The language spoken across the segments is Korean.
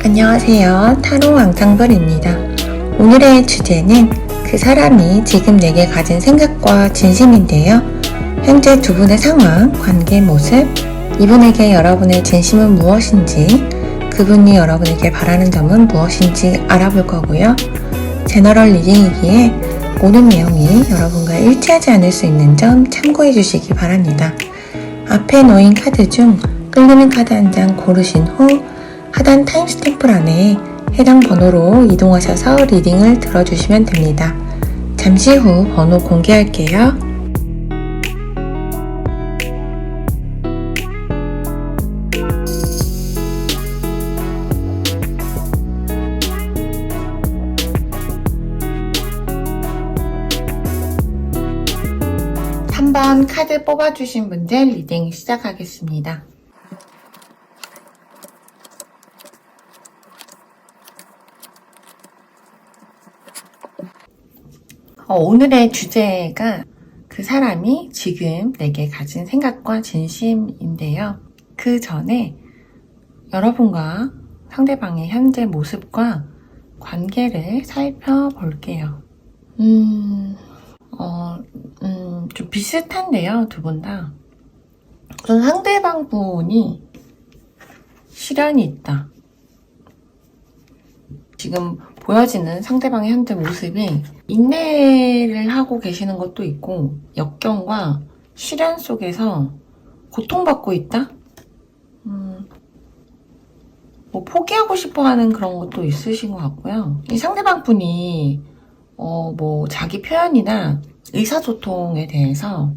안녕하세요. 타로 왕창돌입니다. 오늘의 주제는 그 사람이 지금 내게 가진 생각과 진심인데요. 현재 두 분의 상황, 관계 모습, 이분에게 여러분의 진심은 무엇인지, 그분이 여러분에게 바라는 점은 무엇인지 알아볼 거고요. 제너럴 리딩이기에 모든 내용이 여러분과 일치하지 않을 수 있는 점 참고해 주시기 바랍니다. 앞에 놓인 카드 중 끌리는 카드 한 장 고르신 후 하단 타임스탬프란에 해당 번호로 이동하셔서 리딩을 들어주시면 됩니다. 잠시 후 번호 공개할게요. (3번) 카드 뽑아주신 분들 리딩 시작하겠습니다. 오늘의 주제가 그 사람이 지금 내게 가진 생각과 진심인데요. 그 전에 여러분과 상대방의 현재 모습과 관계를 살펴볼게요. 좀 비슷한데요, 두 분 다. 우선 상대방 분이 시련이 있다. 지금 보여지는 상대방의 현재 모습이 인내를 하고 계시는 것도 있고 역경과 시련 속에서 고통받고 있다? 뭐 포기하고 싶어 하는 그런 것도 있으신 것 같고요. 이 상대방 분이 뭐 자기 표현이나 의사소통에 대해서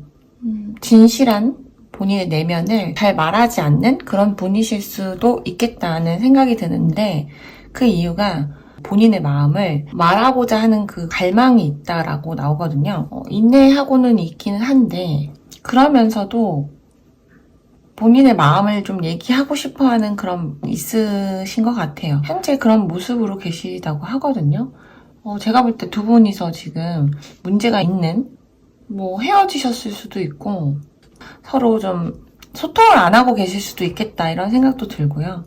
진실한 본인의 내면을 잘 말하지 않는 그런 분이실 수도 있겠다는 생각이 드는데 그 이유가 본인의 마음을 말하고자 하는 그 갈망이 있다라고 나오거든요. 인내하고는 있기는 한데 그러면서도 본인의 마음을 좀 얘기하고 싶어 하는 그런 있으신 것 같아요. 현재 그런 모습으로 계시다고 하거든요. 제가 볼 때 두 분이서 지금 문제가 있는, 뭐 헤어지셨을 수도 있고, 서로 좀 소통을 안 하고 계실 수도 있겠다, 이런 생각도 들고요.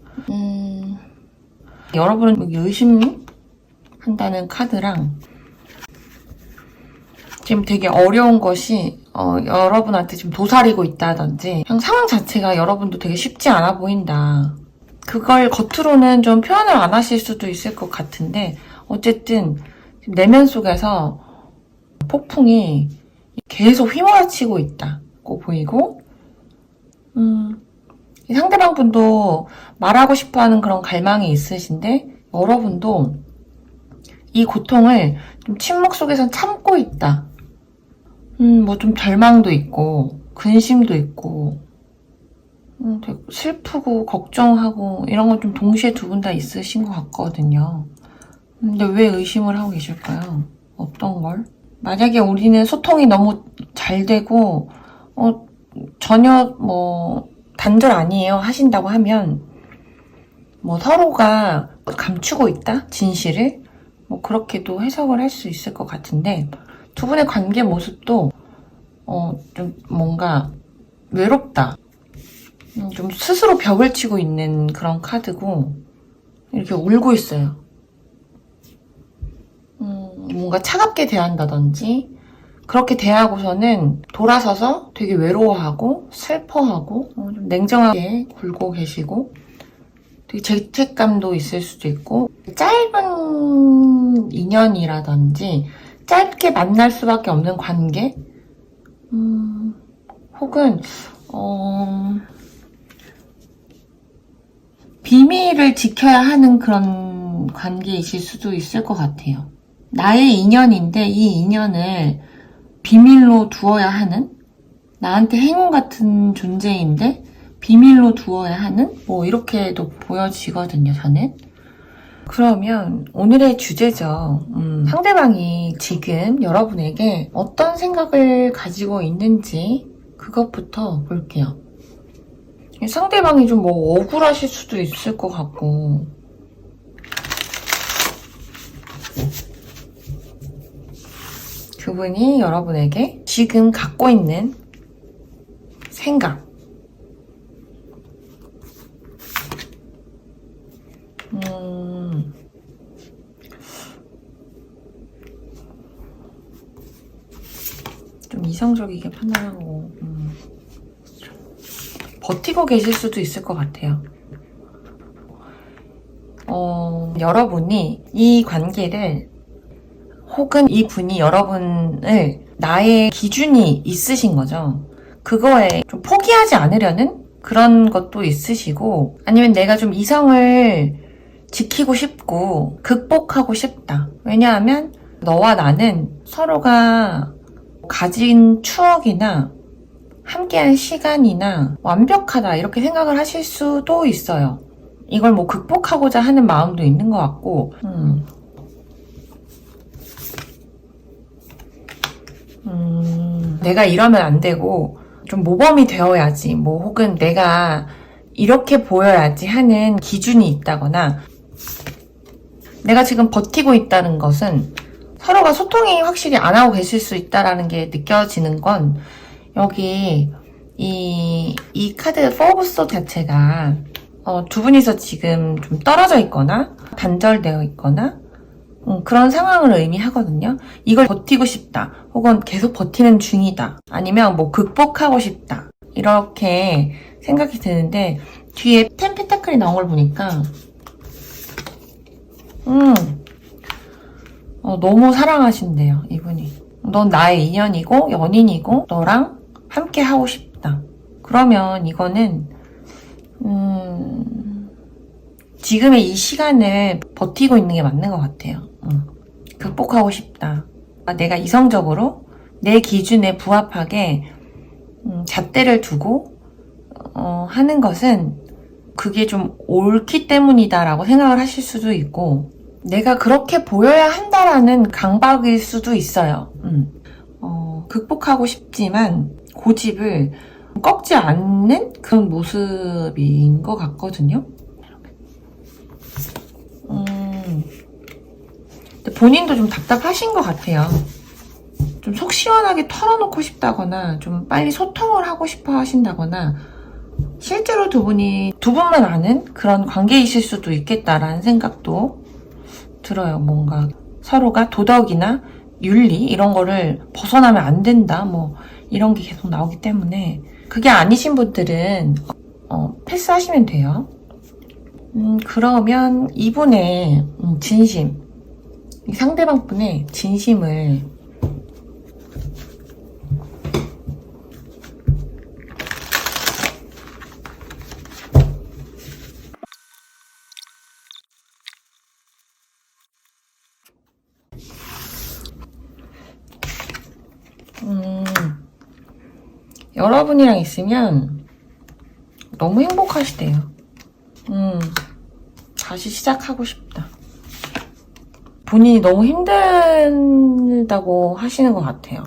여러분은 의심한다는 카드랑, 지금 되게 어려운 것이 여러분한테 지금 도사리고 있다든지 그냥 상황 자체가 여러분도 되게 쉽지 않아 보인다. 그걸 겉으로는 좀 표현을 안 하실 수도 있을 것 같은데 어쨌든 내면 속에서 폭풍이 계속 휘몰아치고 있다고 보이고 이 상대방 분도 말하고 싶어하는 그런 갈망이 있으신데 여러분도 이 고통을 좀 침묵 속에서 참고 있다. 뭐 좀 절망도 있고, 근심도 있고, 되게 슬프고, 걱정하고, 이런 건 좀 동시에 두 분 다 있으신 것 같거든요. 근데 왜 의심을 하고 계실까요? 어떤 걸? 만약에 우리는 소통이 너무 잘 되고, 전혀 뭐, 단절 아니에요 하신다고 하면, 뭐 서로가 감추고 있다? 진실을? 뭐 그렇게도 해석을 할 수 있을 것 같은데, 두 분의 관계 모습도 좀 뭔가 외롭다. 좀 스스로 벽을 치고 있는 그런 카드고 이렇게 울고 있어요. 뭔가 차갑게 대한다든지 그렇게 대하고서는 돌아서서 되게 외로워하고 슬퍼하고 좀 냉정하게 굴고 계시고 되게 죄책감도 있을 수도 있고 짧은 인연이라든지 짧게 만날 수밖에 없는 관계? 혹은 비밀을 지켜야 하는 그런 관계이실 수도 있을 것 같아요. 나의 인연인데 이 인연을 비밀로 두어야 하는 나한테 행운 같은 존재인데 비밀로 두어야 하는 뭐 이렇게도 보여지거든요, 저는. 그러면 오늘의 주제죠. 상대방이 지금 여러분에게 어떤 생각을 가지고 있는지 그것부터 볼게요. 상대방이 좀 뭐 억울하실 수도 있을 것 같고 그분이 여러분에게 지금 갖고 있는 생각 좀 이성적이게 판단하고 버티고 계실 수도 있을 것 같아요. 여러분이 이 관계를 혹은 이 분이 여러분을 나의 기준이 있으신 거죠. 그거에 좀 포기하지 않으려는 그런 것도 있으시고 아니면 내가 좀 이성을 지키고 싶고 극복하고 싶다. 왜냐하면 너와 나는 서로가 가진 추억이나 함께한 시간이나 완벽하다 이렇게 생각을 하실 수도 있어요. 이걸 뭐 극복하고자 하는 마음도 있는 것 같고 내가 이러면 안 되고 좀 모범이 되어야지 뭐 혹은 내가 이렇게 보여야지 하는 기준이 있다거나 내가 지금 버티고 있다는 것은 서로가 소통이 확실히 안 하고 계실 수 있다는 게 느껴지는 건 여기 이 카드 Four of Swords 자체가 두 분이서 지금 좀 떨어져 있거나 단절되어 있거나 그런 상황을 의미하거든요. 이걸 버티고 싶다 혹은 계속 버티는 중이다 아니면 뭐 극복하고 싶다 이렇게 생각이 드는데 뒤에 10 펜타클이 나온 걸 보니까 너무 사랑하신대요, 이분이. 넌 나의 인연이고 연인이고 너랑 함께 하고 싶다. 그러면 이거는 지금의 이 시간을 버티고 있는 게 맞는 것 같아요. 극복하고 싶다. 내가 이성적으로 내 기준에 부합하게 잣대를 두고 하는 것은 그게 좀 옳기 때문이다라고 생각을 하실 수도 있고, 내가 그렇게 보여야 한다라는 강박일 수도 있어요. 극복하고 싶지만 고집을 꺾지 않는 그런 모습인 것 같거든요. 근데 본인도 좀 답답하신 것 같아요. 좀 속 시원하게 털어놓고 싶다거나 좀 빨리 소통을 하고 싶어 하신다거나, 실제로 두 분만 아는 그런 관계이실 수도 있겠다라는 생각도 들어요. 뭔가 서로가 도덕이나 윤리 이런 거를 벗어나면 안 된다 뭐 이런 게 계속 나오기 때문에, 그게 아니신 분들은 패스하시면 돼요. 그러면 이분의 진심, 이 상대방 분의 진심을 여러분이랑 있으면 너무 행복하시대요. 다시 시작하고 싶다. 본인이 너무 힘들다고 하시는 것 같아요.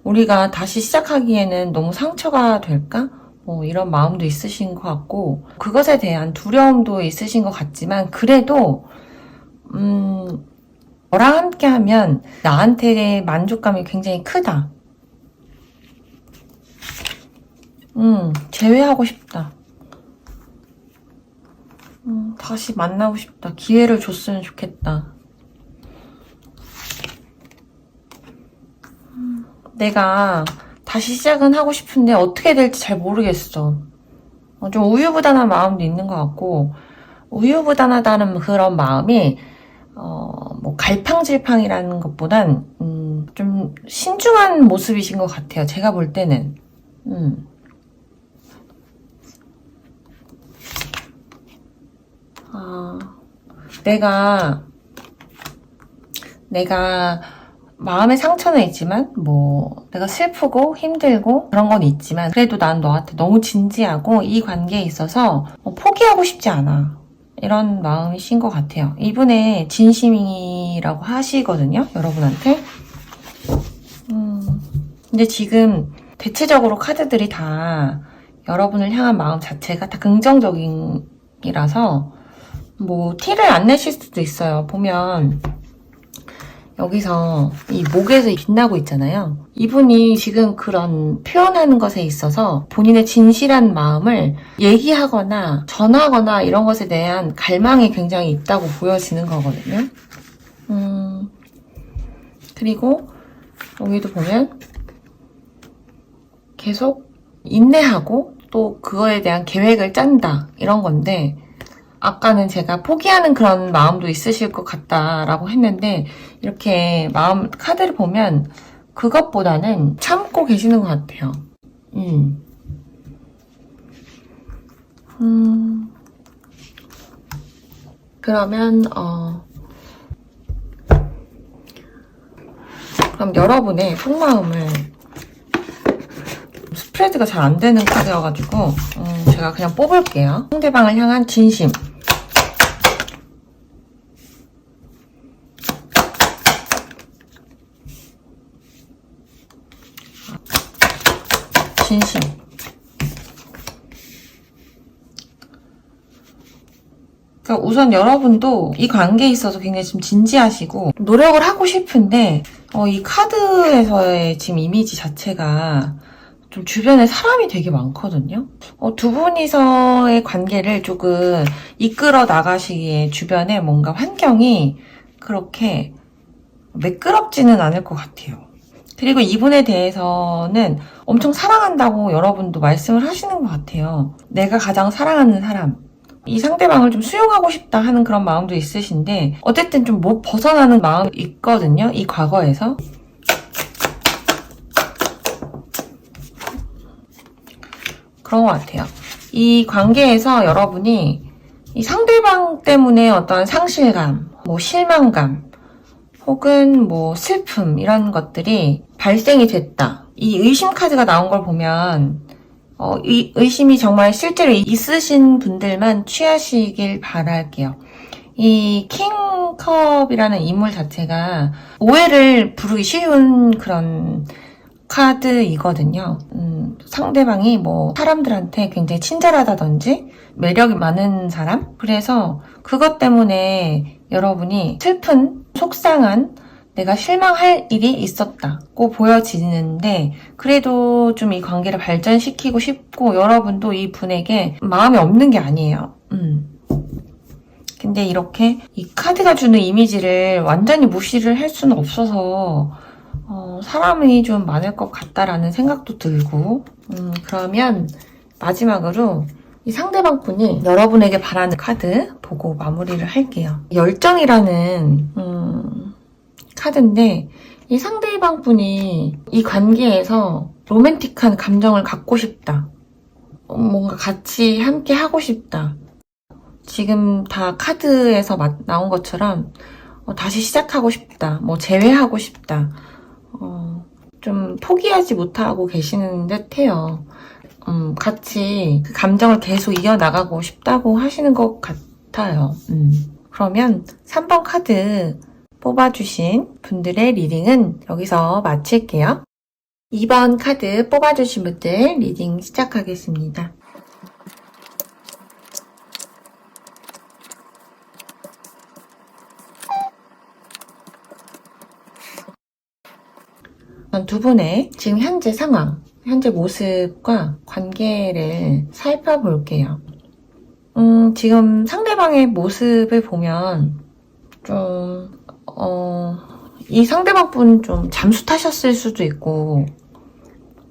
우리가 다시 시작하기에는 너무 상처가 될까? 뭐 이런 마음도 있으신 것 같고, 그것에 대한 두려움도 있으신 것 같지만, 그래도 너랑 함께 하면 나한테의 만족감이 굉장히 크다. 재회하고 싶다. 다시 만나고 싶다. 기회를 줬으면 좋겠다. 내가 다시 시작은 하고 싶은데 어떻게 될지 잘 모르겠어. 좀 우유부단한 마음도 있는 것 같고, 우유부단하다는 그런 마음이 뭐 갈팡질팡이라는 것보단 좀 신중한 모습이신 것 같아요. 제가 볼 때는. 내가 마음의 상처는 있지만, 뭐 내가 슬프고 힘들고 그런 건 있지만, 그래도 난 너한테 너무 진지하고 이 관계에 있어서 포기하고 싶지 않아. 이런 마음이신 것 같아요. 이분의 진심이라고 하시거든요, 여러분한테. 근데 지금 대체적으로 카드들이 다 여러분을 향한 마음 자체가 다 긍정적이라서 뭐 티를 안 내실 수도 있어요. 보면 여기서 이 목에서 빛나고 있잖아요. 이분이 지금 그런 표현하는 것에 있어서 본인의 진실한 마음을 얘기하거나 전하거나 이런 것에 대한 갈망이 굉장히 있다고 보여지는 거거든요. 그리고 여기도 보면 계속 인내하고 또 그거에 대한 계획을 짠다 이런 건데, 아까는 제가 포기하는 그런 마음도 있으실 것 같다라고 했는데, 이렇게 마음 카드를 보면 그것보다는 참고 계시는 것 같아요. 그러면 그럼 여러분의 속마음을, 스프레드가 잘 안 되는 카드여가지고 제가 그냥 뽑을게요. 상대방을 향한 진심. 진심. 그러니까 우선 여러분도 이 관계에 있어서 굉장히 좀 진지하시고 노력을 하고 싶은데, 이 카드에서의 지금 이미지 자체가 좀 주변에 사람이 되게 많거든요. 두 분이서의 관계를 조금 이끌어 나가시기에 주변에 뭔가 환경이 그렇게 매끄럽지는 않을 것 같아요. 그리고 이분에 대해서는 엄청 사랑한다고 여러분도 말씀을 하시는 것 같아요. 내가 가장 사랑하는 사람, 이 상대방을 좀 수용하고 싶다 하는 그런 마음도 있으신데 어쨌든 좀 못 벗어나는 마음이 있거든요. 이 과거에서. 그런 것 같아요. 이 관계에서 여러분이 이 상대방 때문에 어떤 상실감, 뭐 실망감, 혹은 뭐 슬픔 이런 것들이 발생이 됐다. 이 의심 카드가 나온 걸 보면 이 의심이 정말 실제로 있으신 분들만 취하시길 바랄게요. 이 킹컵이라는 인물 자체가 오해를 부르기 쉬운 그런 카드이거든요. 상대방이 뭐 사람들한테 굉장히 친절하다든지 매력이 많은 사람? 그래서 그것 때문에 여러분이 슬픈, 속상한, 내가 실망할 일이 있었다고 보여지는데 그래도 좀 이 관계를 발전시키고 싶고 여러분도 이 분에게 마음이 없는 게 아니에요. 근데 이렇게 이 카드가 주는 이미지를 완전히 무시를 할 수는 없어서 사람이 좀 많을 것 같다라는 생각도 들고 그러면 마지막으로 이 상대방 분이 여러분에게 바라는 카드 보고 마무리를 할게요. 열정이라는 카드인데 이 상대방 분이 이 관계에서 로맨틱한 감정을 갖고 싶다. 뭔가 같이 함께 하고 싶다. 지금 다 카드에서 나온 것처럼 다시 시작하고 싶다. 뭐 재회하고 싶다. 좀 포기하지 못하고 계시는 듯해요. 같이 그 감정을 계속 이어나가고 싶다고 하시는 것 같아요. 그러면 3번 카드 뽑아주신 분들의 리딩은 여기서 마칠게요. 2번 카드 뽑아주신 분들 리딩 시작하겠습니다. 두 분의 지금 현재 상황, 현재 모습과 관계를 살펴볼게요. 지금 상대방의 모습을 보면 이 상대방 분 좀 잠수 타셨을 수도 있고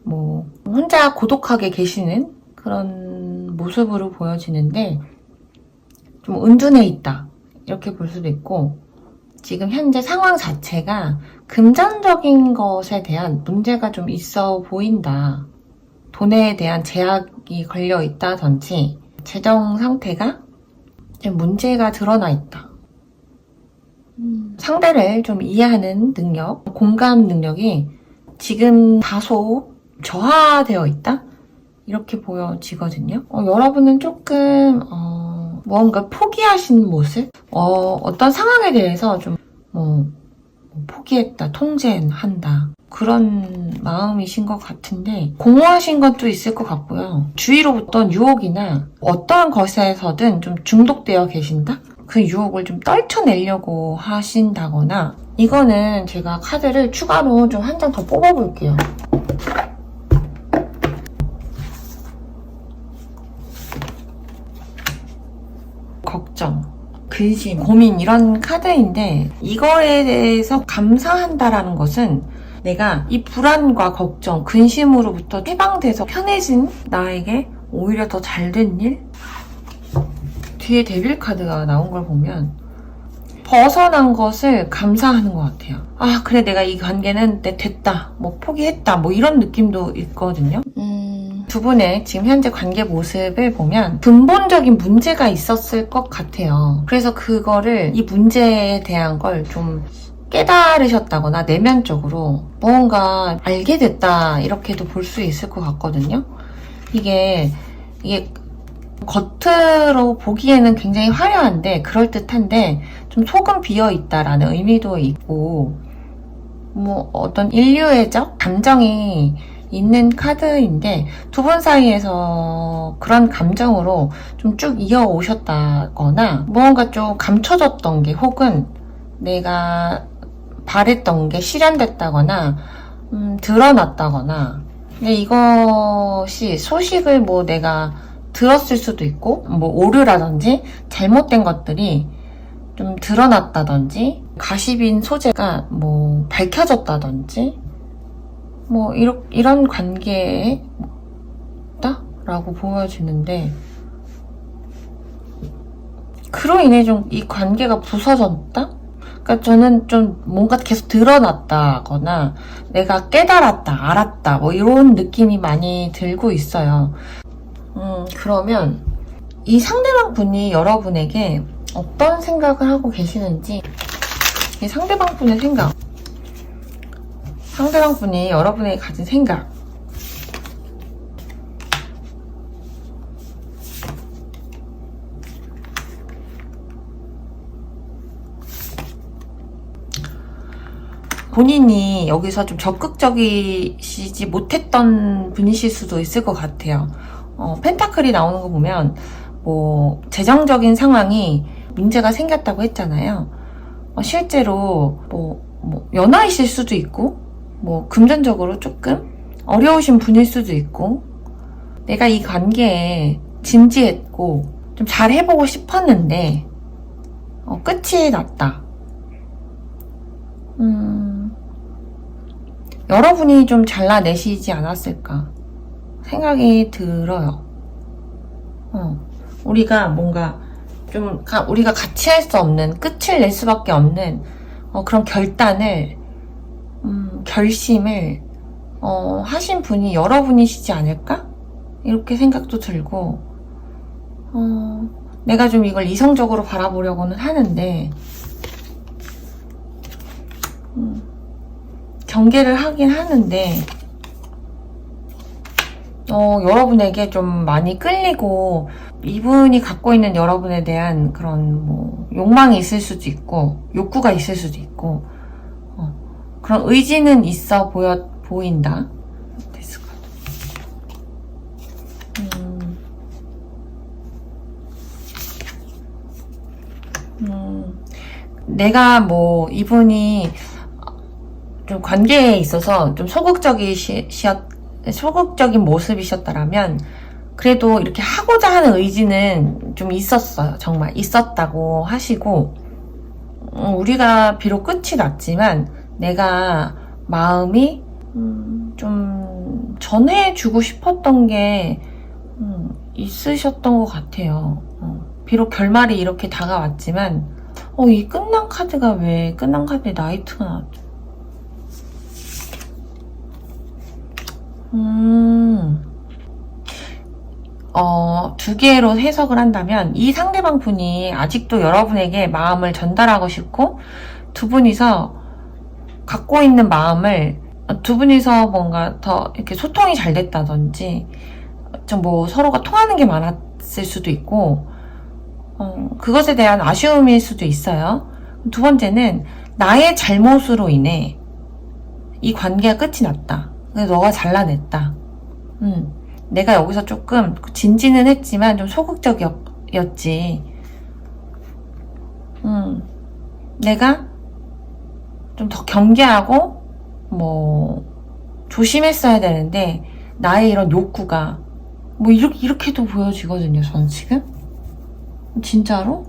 뭐 혼자 고독하게 계시는 그런 모습으로 보여지는데 좀 은둔해 있다 이렇게 볼 수도 있고 지금 현재 상황 자체가 금전적인 것에 대한 문제가 좀 있어 보인다. 돈에 대한 제약이 걸려 있다든지 재정 상태가 문제가 드러나 있다. 상대를 좀 이해하는 능력, 공감 능력이 지금 다소 저하되어 있다? 이렇게 보여지거든요. 여러분은 조금 무언가 포기하신 모습? 어떤 상황에 대해서 좀 포기했다, 통제한다 그런 마음이신 것 같은데 공허하신 것도 있을 것 같고요. 주위로부터 유혹이나 어떠한 것에서든 좀 중독되어 계신다? 그 유혹을 좀 떨쳐내려고 하신다거나 이거는 제가 카드를 추가로 좀 한 장 더 뽑아볼게요. 걱정, 근심, 고민 이런 카드인데 이거에 대해서 감사한다라는 것은 내가 이 불안과 걱정, 근심으로부터 해방돼서 편해진 나에게 오히려 더 잘된 일? 뒤에 데빌 카드가 나온 걸 보면 벗어난 것을 감사하는 것 같아요. 아 그래 내가 이 관계는 됐다, 뭐 포기했다 뭐 이런 느낌도 있거든요. 두 분의 지금 현재 관계 모습을 보면 근본적인 문제가 있었을 것 같아요. 그래서 그거를 이 문제에 대한 걸 좀 깨달으셨다거나 내면적으로 무언가 알게 됐다 이렇게도 볼 수 있을 것 같거든요. 이게 겉으로 보기에는 굉장히 화려한데 그럴듯한데 좀 속은 비어있다라는 의미도 있고 뭐 어떤 인류애적 감정이 있는 카드인데 두 분 사이에서 그런 감정으로 좀 쭉 이어오셨다거나 무언가 좀 감춰졌던 게 혹은 내가 바랬던 게 실현됐다거나 드러났다거나 근데 이것이 소식을 뭐 내가 들었을 수도 있고 뭐 오류라든지 잘못된 것들이 좀 드러났다든지 가십인 소재가 뭐 밝혀졌다든지 뭐 이런 관계다? 라고 보여지는데 그로 인해 좀 이 관계가 부서졌다? 그러니까 저는 좀 뭔가 계속 드러났다거나 내가 깨달았다, 알았다 뭐 이런 느낌이 많이 들고 있어요. 그러면 이 상대방 분이 여러분에게 어떤 생각을 하고 계시는지, 이 상대방 분의 생각, 상대방 분이 여러분에게 가진 생각, 본인이 여기서 좀 적극적이시지 못했던 분이실 수도 있을 것 같아요. 펜타클이 나오는 거 보면 뭐 재정적인 상황이 문제가 생겼다고 했잖아요. 실제로 뭐 연하이실 수도 있고 뭐 금전적으로 조금 어려우신 분일 수도 있고, 내가 이 관계에 진지했고 좀 잘 해보고 싶었는데 끝이 났다. 여러분이 좀 잘라내시지 않았을까 생각이 들어요. 우리가 뭔가 좀 우리가 같이 할 수 없는, 끝을 낼 수밖에 없는 그런 결단을, 결심을 하신 분이 여러분이시지 않을까? 이렇게 생각도 들고, 내가 좀 이걸 이성적으로 바라보려고는 하는데 경계를 하긴 하는데 여러분에게 좀 많이 끌리고, 이분이 갖고 있는 여러분에 대한 그런 뭐 욕망이 있을 수도 있고 욕구가 있을 수도 있고 그런 의지는 있어 보인다. 됐을 것 같아. 내가 뭐 이분이 좀 관계에 있어서 좀 소극적인 모습이셨다라면 그래도 이렇게 하고자 하는 의지는 좀 있었어요. 정말 있었다고 하시고, 우리가 비록 끝이 났지만 내가 마음이 좀 전해주고 싶었던 게 있으셨던 것 같아요. 비록 결말이 이렇게 다가왔지만 이 끝난 카드가 왜 끝난 카드에 나이트가 나왔죠? 두 개로 해석을 한다면, 이 상대방 분이 아직도 여러분에게 마음을 전달하고 싶고, 두 분이서 갖고 있는 마음을, 두 분이서 뭔가 더 이렇게 소통이 잘 됐다든지, 좀 뭐 서로가 통하는 게 많았을 수도 있고, 그것에 대한 아쉬움일 수도 있어요. 두 번째는 나의 잘못으로 인해 이 관계가 끝이 났다. 근데 너가 잘라냈다. 내가 여기서 조금 진지는 했지만 좀 소극적이었지. 내가 좀 더 경계하고 뭐 조심했어야 되는데 나의 이런 욕구가 뭐 이렇게도 보여지거든요. 저는 지금 진짜로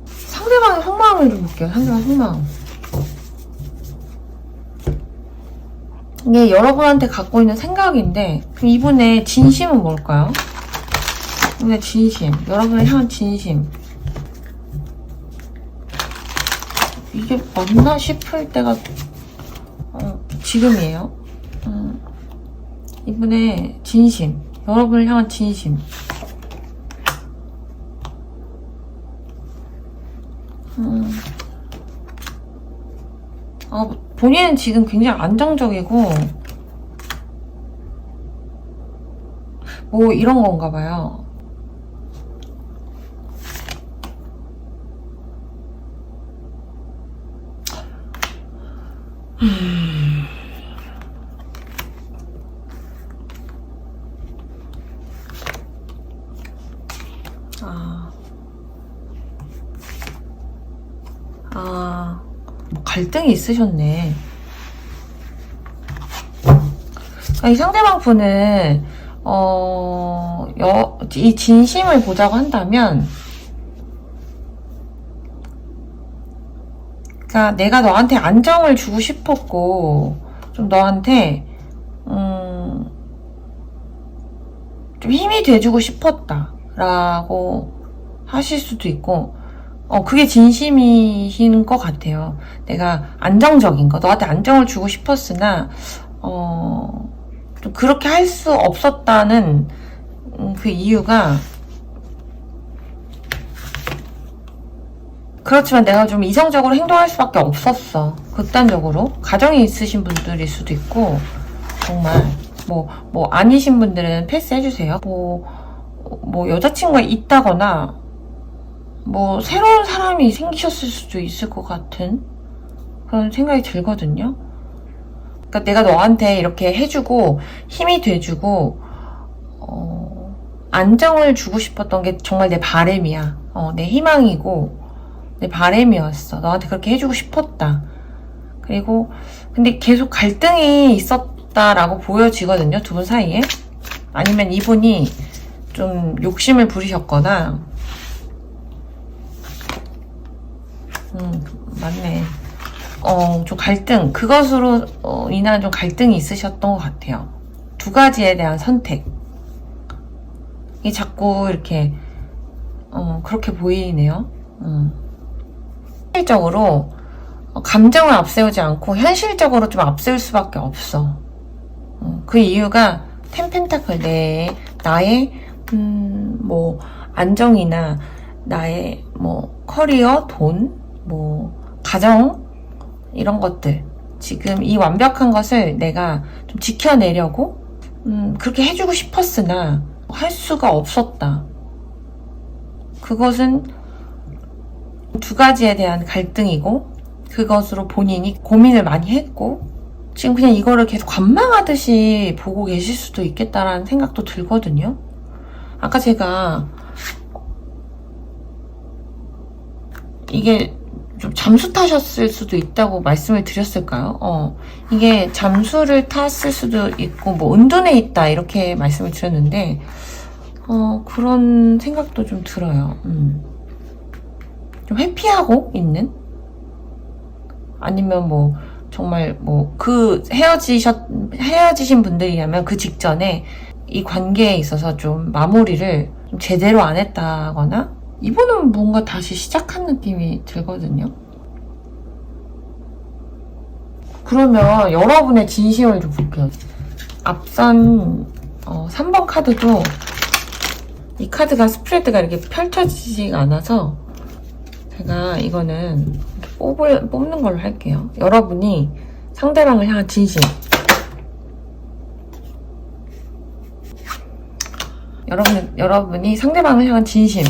상대방의 속마음을 좀 볼게요. 상대방 속마음. 이게 여러분한테 갖고 있는 생각인데, 그럼 이분의 진심은 뭘까요? 이분의 진심, 여러분을 향한 진심. 이게 맞나 싶을 때가 지금이에요. 이분의 진심, 여러분을 향한 진심. 본인은 지금 굉장히 안정적이고 뭐 이런 건가 봐요. 뭐 갈등이 있으셨네. 이 상대방 분은 이 진심을 보자고 한다면, 그러니까 내가 너한테 안정을 주고 싶었고 좀 너한테 좀 힘이 돼주고 싶었다 라고 하실 수도 있고, 그게 진심이신 것 같아요. 내가 안정적인 거, 너한테 안정을 주고 싶었으나, 좀 그렇게 할 수 없었다는 그 이유가, 그렇지만 내가 좀 이성적으로 행동할 수밖에 없었어. 극단적으로. 가정이 있으신 분들일 수도 있고, 정말, 아니신 분들은 패스해주세요. 여자친구가 있다거나, 새로운 사람이 생기셨을 수도 있을 것 같은 그런 생각이 들거든요. 그러니까 내가 너한테 이렇게 해주고, 힘이 돼주고, 안정을 주고 싶었던 게 정말 내 바람이야. 내 희망이고, 내 바람이었어. 너한테 그렇게 해주고 싶었다. 그리고 근데 계속 갈등이 있었다라고 보여지거든요. 두 분 사이에. 아니면 이분이 좀 욕심을 부리셨거나 맞네. 좀 갈등, 그것으로 인한 좀 갈등이 있으셨던 것 같아요. 두 가지에 대한 선택. 이 자꾸 이렇게 그렇게 보이네요. 현실적으로 감정을 앞세우지 않고 현실적으로 좀 앞세울 수밖에 없어. 그 이유가 텐펜타클 나의 안정이나 나의 커리어, 돈, 가정 이런 것들, 지금 이 완벽한 것을 내가 좀 지켜내려고 그렇게 해주고 싶었으나 할 수가 없었다. 그것은 두 가지에 대한 갈등이고, 그것으로 본인이 고민을 많이 했고, 지금 그냥 이거를 계속 관망하듯이 보고 계실 수도 있겠다라는 생각도 들거든요. 아까 제가 이게 좀 잠수 타셨을 수도 있다고 말씀을 드렸을까요? 이게 잠수를 탔을 수도 있고, 은둔해 있다 이렇게 말씀을 드렸는데, 그런 생각도 좀 들어요. 좀 회피하고 있는? 아니면 정말 헤어지신 분들이라면 그 직전에 이 관계에 있어서 좀 마무리를 좀 제대로 안 했다거나, 이분은 뭔가 다시 시작한 느낌이 들거든요. 그러면 여러분의 진심을 좀 볼게요. 앞선 3번 카드도 이 카드가 스프레드가 이렇게 펼쳐지지가 않아서 제가 이거는 뽑는 걸로 할게요. 여러분이 상대방을 향한 진심. 여러분이 상대방을 향한 진심.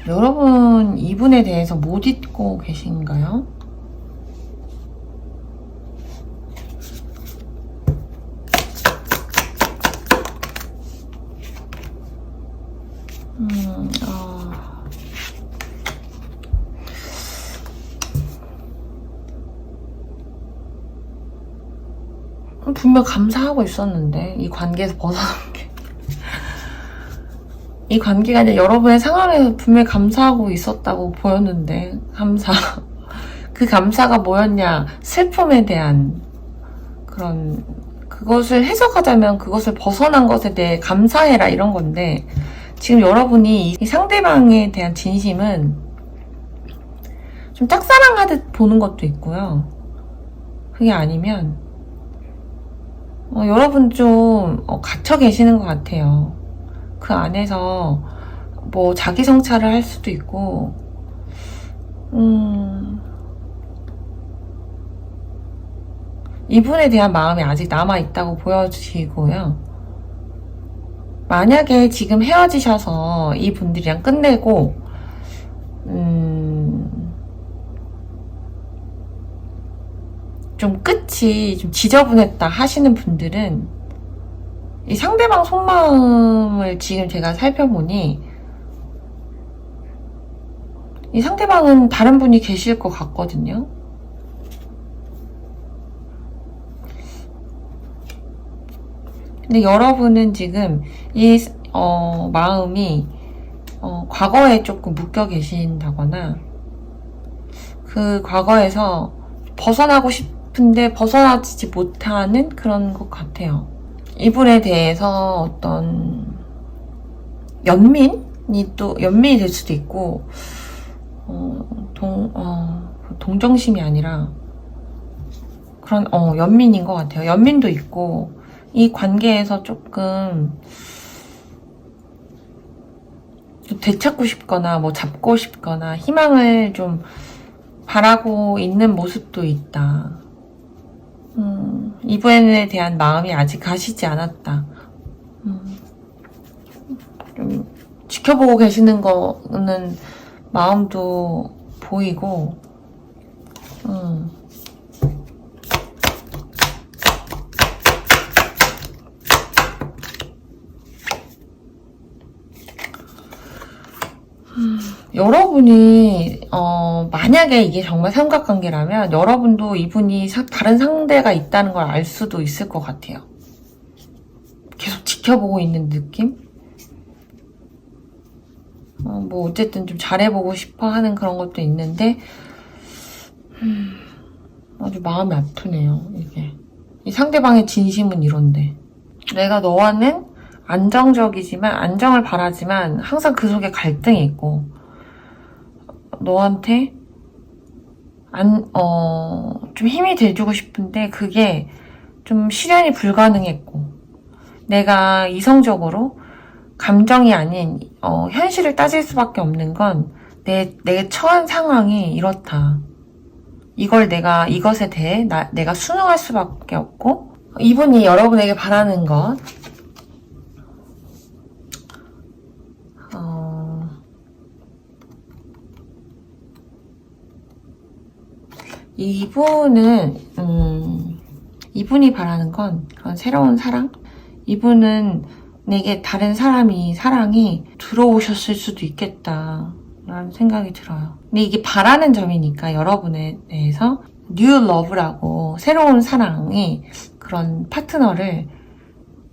여러분 이분에 대해서 못 잊고 계신가요? 분명 감사하고 있었는데, 이 관계에서 벗어난 게. 이 관계가 이제 여러분의 상황에서 분명히 감사하고 있었다고 보였는데, 그 감사가 뭐였냐, 슬픔에 대한 그것을 해석하자면 그것을 벗어난 것에 대해 감사해라 이런 건데, 지금 여러분이 이 상대방에 대한 진심은 좀 짝사랑하듯 보는 것도 있고요. 그게 아니면 여러분 좀 갇혀 계시는 것 같아요. 그 안에서 자기 성찰을 할 수도 있고, 이분에 대한 마음이 아직 남아있다고 보여지고요. 만약에 지금 헤어지셔서 이 분들이랑 끝내고, 좀 끝이 좀 지저분했다 하시는 분들은 이 상대방 속마음을 지금 제가 살펴보니 이 상대방은 다른 분이 계실 것 같거든요. 근데 여러분은 지금 이 마음이 과거에 조금 묶여 계신다거나, 그 과거에서 벗어나고 싶은데 벗어나지 못하는 그런 것 같아요. 이분에 대해서 어떤 연민이 될 수도 있고, 동정심이 아니라 그런, 연민인 것 같아요. 연민도 있고, 이 관계에서 조금 되찾고 싶거나, 뭐 잡고 싶거나, 희망을 좀 바라고 있는 모습도 있다. 이분에 대한 마음이 아직 가시지 않았다. 좀 지켜보고 계시는 거는 마음도 보이고, 여러분이 만약에 이게 정말 삼각관계라면 여러분도 이분이 다른 상대가 있다는 걸 알 수도 있을 것 같아요. 계속 지켜보고 있는 느낌? 뭐 어쨌든 좀 잘해보고 싶어 하는 그런 것도 있는데 아주 마음이 아프네요. 이게 이 상대방의 진심은 이런데 내가 너와는 안정적이지만 안정을 바라지만 항상 그 속에 갈등이 있고 너한테 좀 힘이 돼주고 싶은데 그게 좀 실현이 불가능했고 내가 이성적으로 감정이 아닌 현실을 따질 수밖에 없는 건 내 처한 상황이 이렇다. 이것에 대해 내가 순응할 수밖에 없고 이분이 여러분에게 바라는 것 이분이 바라는 건 그런 새로운 사랑? 이분은 내게 다른 사랑이 들어오셨을 수도 있겠다 라는 생각이 들어요. 근데 이게 바라는 점이니까 여러분에 대해서 new love라고 새로운 사랑이 그런 파트너를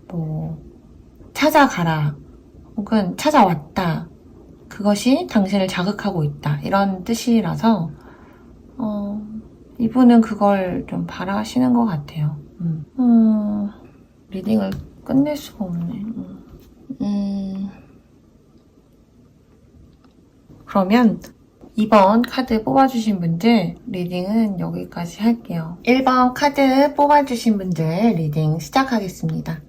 뭐 찾아가라 혹은 찾아왔다 그것이 당신을 자극하고 있다 이런 뜻이라서 이분은 그걸 좀 바라시는 것 같아요. 리딩을 끝낼 수가 없네. 그러면 2번 카드 뽑아주신 분들 리딩은 여기까지 할게요. 1번 카드 뽑아주신 분들 리딩 시작하겠습니다.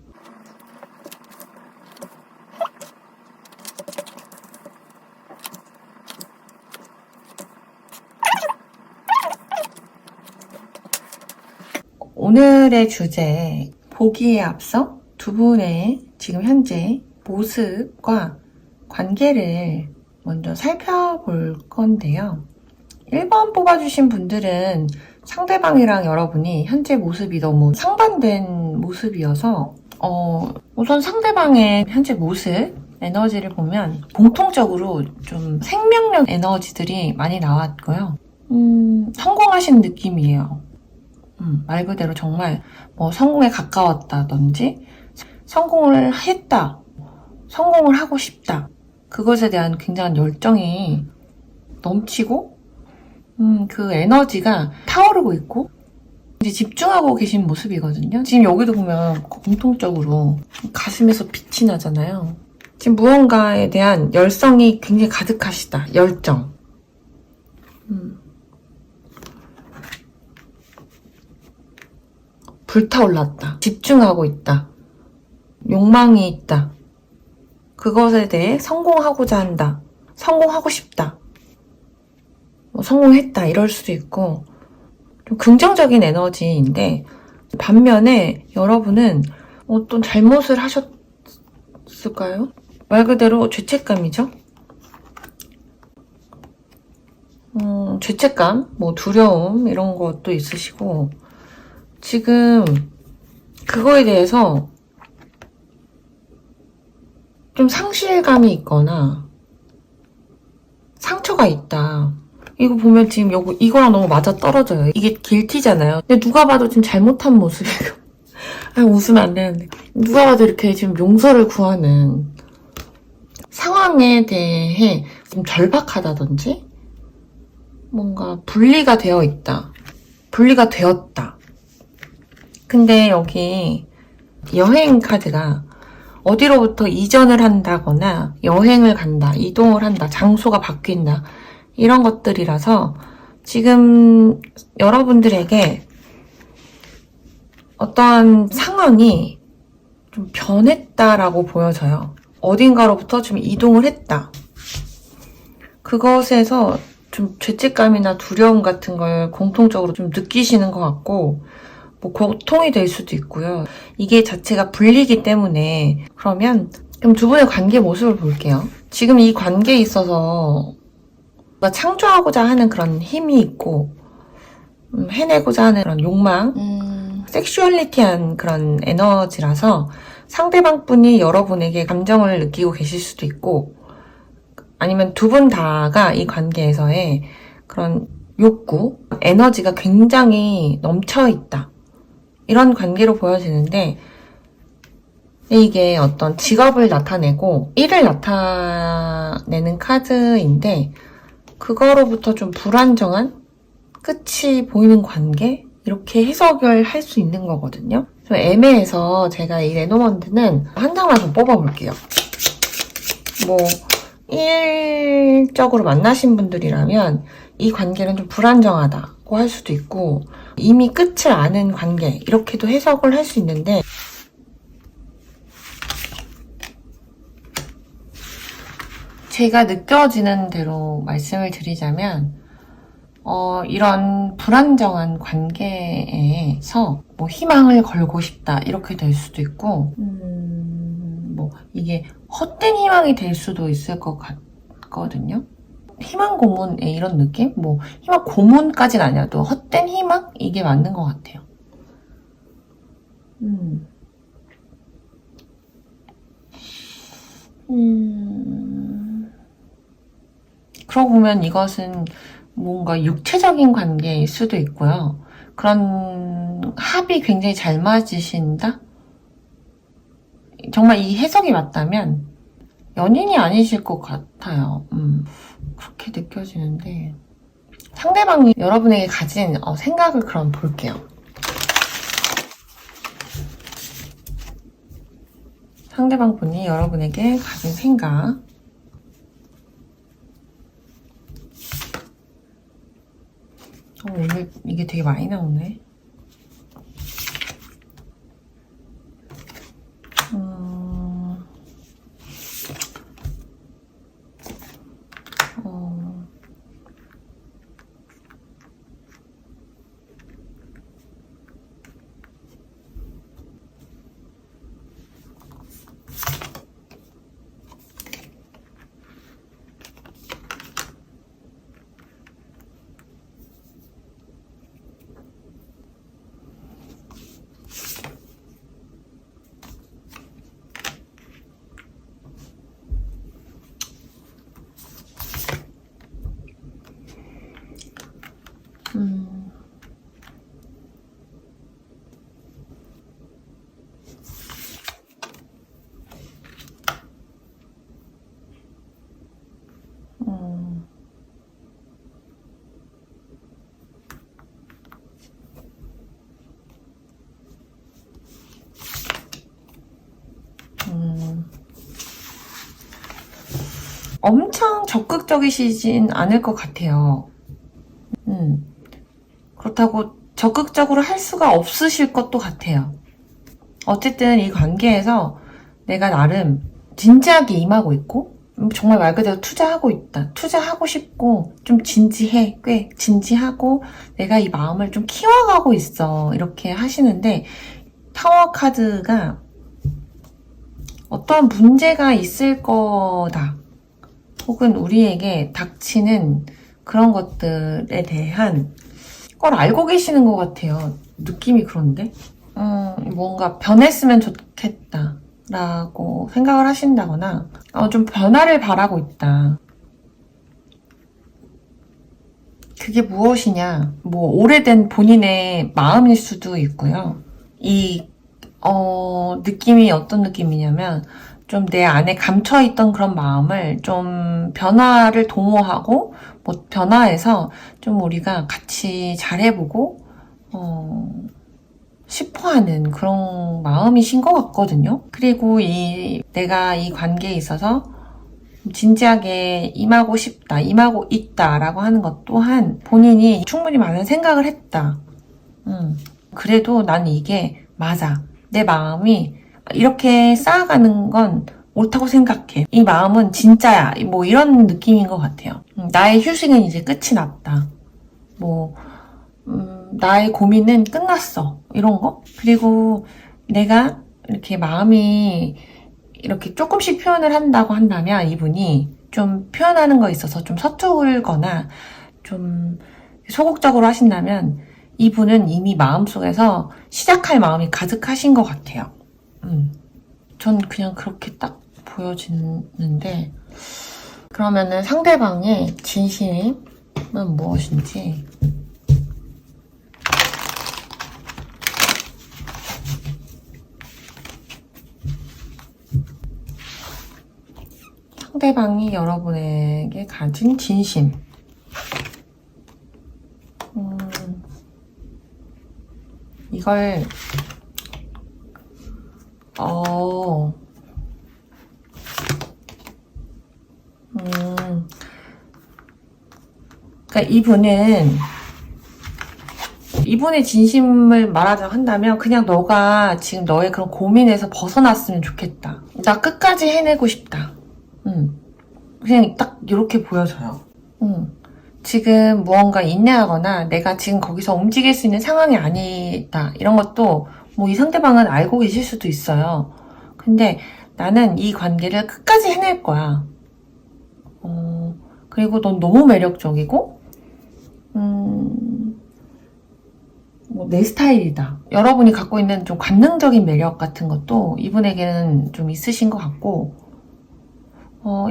오늘의 주제 보기에 앞서 두 분의 지금 현재 모습과 관계를 먼저 살펴볼 건데요. 1번 뽑아주신 분들은 상대방이랑 여러분이 현재 모습이 너무 상반된 모습이어서 우선 상대방의 현재 모습 에너지를 보면 공통적으로 좀 생명력 에너지들이 많이 나왔고요. 성공하신 느낌이에요. 말 그대로 정말 뭐 성공에 가까웠다든지 성공을 했다, 성공을 하고 싶다 그것에 대한 굉장한 열정이 넘치고 그 에너지가 타오르고 있고 이제 집중하고 계신 모습이거든요. 지금 여기도 보면 공통적으로 가슴에서 빛이 나잖아요. 지금 무언가에 대한 열성이 굉장히 가득하시다. 열정. 불타올랐다. 집중하고 있다. 욕망이 있다. 그것에 대해 성공하고자 한다. 성공하고 싶다. 뭐 성공했다. 이럴 수도 있고 좀 긍정적인 에너지인데 반면에 여러분은 어떤 잘못을 하셨을까요? 말 그대로 죄책감이죠. 죄책감, 뭐 두려움 이런 것도 있으시고 지금 그거에 대해서 좀 상실감이 있거나 상처가 있다. 이거 보면 지금 이거랑 너무 맞아 떨어져요. 이게 길티잖아요. 근데 누가 봐도 지금 잘못한 모습이고 웃으면 안 되는데 누가 봐도 이렇게 지금 용서를 구하는 상황에 대해 좀 절박하다든지 뭔가 분리가 되어 있다. 분리가 되었다. 근데 여기 여행 카드가 어디로부터 이전을 한다거나 여행을 간다, 이동을 한다, 장소가 바뀐다 이런 것들이라서 지금 여러분들에게 어떠한 상황이 좀 변했다라고 보여져요. 어딘가로부터 좀 이동을 했다. 그것에서 좀 죄책감이나 두려움 같은 걸 공통적으로 좀 느끼시는 것 같고, 뭐 고통이 될 수도 있고요. 이게 자체가 분리기 때문에. 그러면 그럼 두 분의 관계 모습을 볼게요. 지금 이 관계에 있어서 뭔가 창조하고자 하는 그런 힘이 있고, 해내고자 하는 그런 욕망, 섹슈얼리티한 그런 에너지라서 상대방 분이 여러분에게 감정을 느끼고 계실 수도 있고, 아니면 두 분 다가 이 관계에서의 그런 욕구, 에너지가 굉장히 넘쳐있다. 이런 관계로 보여지는데, 이게 어떤 직업을 나타내고 일을 나타내는 카드인데, 그거로부터 좀 불안정한 끝이 보이는 관계? 이렇게 해석을 할 수 있는 거거든요. 좀 애매해서 제가 이 레노먼드는 한 장만 더 뽑아볼게요. 뭐 일적으로 만나신 분들이라면 이 관계는 좀 불안정하다고 할 수도 있고, 이미 끝을 아는 관계 이렇게도 해석을 할 수 있는데, 제가 느껴지는 대로 말씀을 드리자면 이런 불안정한 관계에서 뭐 희망을 걸고 싶다 이렇게 될 수도 있고, 뭐 이게 헛된 희망이 될 수도 있을 것 같거든요. 희망 고문의 이런 느낌? 뭐 희망 고문까지는 아니어도 헛된 희망? 이게 맞는 것 같아요. 그러고 보면 이것은 뭔가 육체적인 관계일 수도 있고요. 그런 합이 굉장히 잘 맞으신다? 정말 이 해석이 맞다면 연인이 아니실 것 같아요. 그렇게 느껴지는데, 상대방이 여러분에게 가진 생각을 그럼 볼게요. 상대방 분이 여러분에게 가진 생각. 오늘 이게 되게 많이 나오네. 엄청 적극적이시진 않을 것 같아요. 그렇다고 적극적으로 할 수가 없으실 것도 같아요. 어쨌든 이 관계에서 내가 나름 진지하게 임하고 있고, 정말 말 그대로 투자하고 있다. 투자하고 싶고, 좀 진지해. 꽤 진지하고, 내가 이 마음을 좀 키워가고 있어. 이렇게 하시는데, 타워 카드가 어떤 문제가 있을 거다. 혹은 우리에게 닥치는 그런 것들에 대한 걸 알고 계시는 것 같아요. 느낌이 그런데? 뭔가 변했으면 좋겠다 라고 생각을 하신다거나, 좀 변화를 바라고 있다. 그게 무엇이냐? 뭐 오래된 본인의 마음일 수도 있고요. 이 느낌이 어떤 느낌이냐면, 좀 내 안에 감춰있던 그런 마음을 좀 변화를 도모하고, 뭐 변화해서 좀 우리가 같이 잘해보고, 싶어하는 그런 마음이신 것 같거든요. 그리고 내가 이 관계에 있어서 진지하게 임하고 싶다, 임하고 있다라고 하는 것 또한 본인이 충분히 많은 생각을 했다. 그래도 나는 이게 맞아. 내 마음이 이렇게 쌓아가는 건 옳다고 생각해. 이 마음은 진짜야. 뭐 이런 느낌인 것 같아요. 나의 휴식은 이제 끝이 났다. 나의 고민은 끝났어. 이런 거. 그리고 내가 이렇게 마음이 이렇게 조금씩 표현을 한다고 한다면 이분이 좀 표현하는 거에 있어서 좀 서툴거나 좀 소극적으로 하신다면 이분은 이미 마음속에서 시작할 마음이 가득하신 것 같아요. 전 그냥 그렇게 딱 보여지는데 그러면은 상대방의 진심은 무엇인지 상대방이 여러분에게 가진 진심 이걸 그러니까 이분의 진심을 말하자고 한다면 그냥 너가 지금 너의 그런 고민에서 벗어났으면 좋겠다. 나 끝까지 해내고 싶다. 그냥 딱 이렇게 보여져요. 지금 무언가 인내하거나 내가 지금 거기서 움직일 수 있는 상황이 아니다. 이런 것도 뭐 이 상대방은 알고 계실 수도 있어요. 근데 나는 이 관계를 끝까지 해낼 거야. 그리고 넌 너무 매력적이고 내 스타일이다. 여러분이 갖고 있는 좀 관능적인 매력 같은 것도 이분에게는 좀 있으신 것 같고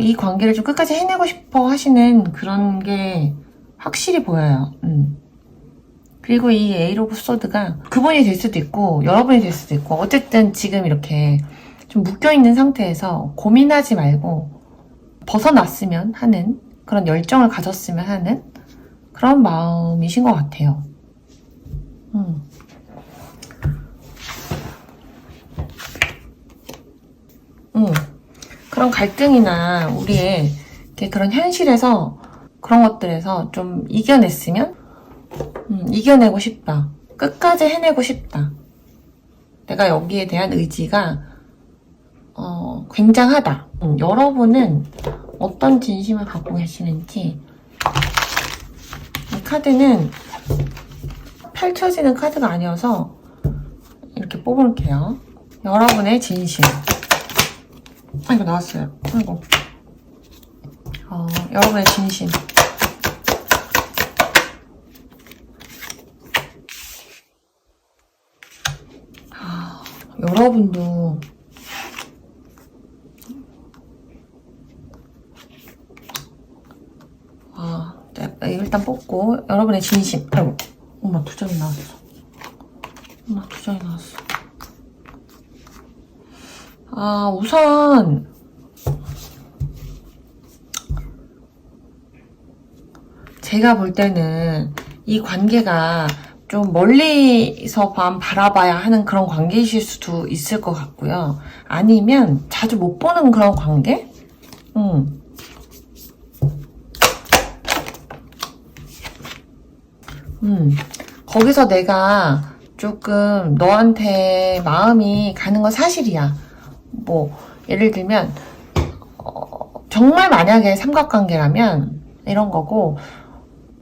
이 관계를 좀 끝까지 해내고 싶어 하시는 그런 게 확실히 보여요. 그리고 이 에이트 오브 소드가 그분이 될 수도 있고 여러분이 될 수도 있고 어쨌든 지금 이렇게 좀 묶여있는 상태에서 고민하지 말고 벗어났으면 하는 그런 열정을 가졌으면 하는 그런 마음이신 것 같아요. 그런 갈등이나 우리의 그런 현실에서 그런 것들에서 좀 이겨냈으면 이겨내고 싶다. 끝까지 해내고 싶다. 내가 여기에 대한 의지가 굉장하다. 여러분은 어떤 진심을 갖고 계시는지 이 카드는 펼쳐지는 카드가 아니어서 이렇게 뽑을게요. 여러분의 진심. 아이고 나왔어요. 아이고. 여러분의 진심. 여러분도 일단 뽑고 여러분의 진심. 아이고 엄마 2장이 나왔어. 엄마 2장이 나왔어. 우선 제가 볼 때는 이 관계가 좀 멀리서 바라봐야 하는 그런 관계이실 수도 있을 것 같고요. 아니면 자주 못 보는 그런 관계? 거기서 내가 조금 너한테 마음이 가는 건 사실이야. 뭐 예를 들면 정말 만약에 삼각관계라면 이런 거고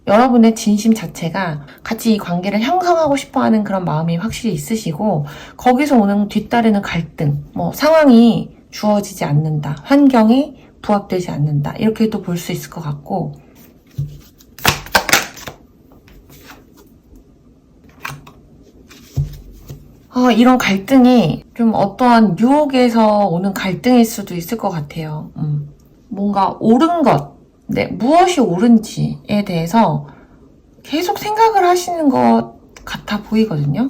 여러분의 진심 자체가 같이 이 관계를 형성하고 싶어하는 그런 마음이 확실히 있으시고 거기서 오는 뒤따르는 갈등, 뭐 상황이 주어지지 않는다, 환경이 부합되지 않는다 이렇게도 볼 수 있을 것 같고 이런 갈등이 좀 어떠한 유혹에서 오는 갈등일 수도 있을 것 같아요. 뭔가 옳은 것, 무엇이 옳은지에 대해서 계속 생각을 하시는 것 같아 보이거든요.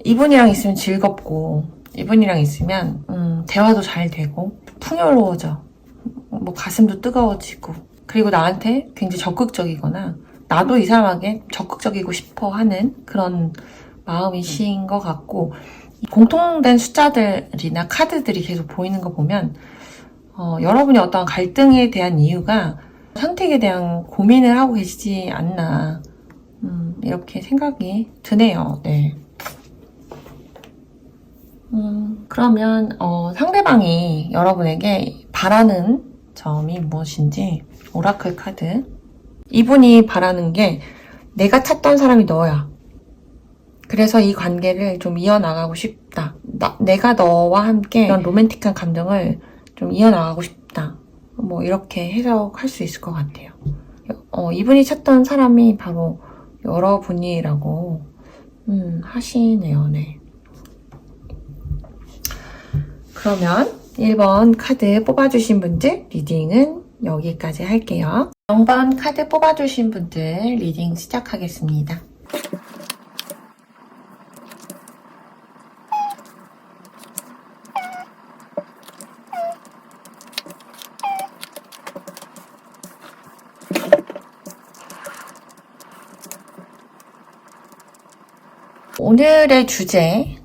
이분이랑 있으면 즐겁고 이분이랑 있으면 대화도 잘 되고 풍요로워져. 뭐 가슴도 뜨거워지고, 그리고 나한테 굉장히 적극적이거나 나도 이 사람에게 적극적이고 싶어 하는 그런 마음이신 것 같고, 공통된 숫자들이나 카드들이 계속 보이는 거 보면 여러분이 어떤 갈등에 대한 이유가 선택에 대한 고민을 하고 계시지 않나, 이렇게 생각이 드네요. 네. 그러면 상대방이 여러분에게 바라는 점이 무엇인지, 오라클 카드. 이분이 바라는 게 내가 찾던 사람이 너야. 그래서 이 관계를 좀 이어나가고 싶다. 내가 너와 함께 이런 로맨틱한 감정을 좀 이어나가고 싶다. 뭐 이렇게 해석할 수 있을 것 같아요. 이분이 찾던 사람이 바로 여러분이라고 하시네요. 네. 그러면 1번 카드 뽑아주신 분들 리딩은 여기까지 할게요. 0번 카드 뽑아주신 분들 리딩 시작하겠습니다. 오늘의 주제,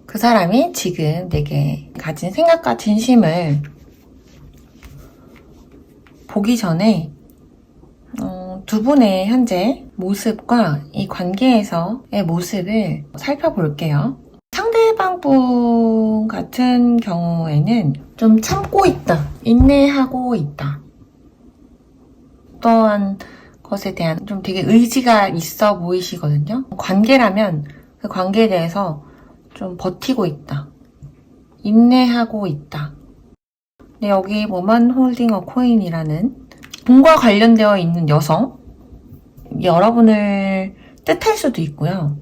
그 사람이 지금 내게 가진 생각과 진심을 보기 전에 두 분의 현재 모습과 이 관계에서의 모습을 살펴볼게요. 상대방 분 같은 경우에는 좀 참고 있다, 인내하고 있다. 어떠한 것에 대한 좀 되게 의지가 있어 보이시거든요. 관계라면 그 관계에 대해서 좀 버티고 있다, 인내하고 있다. 근데 여기 woman holding a coin이라는 돈과 관련되어 있는 여성, 여러분을 뜻할 수도 있고요.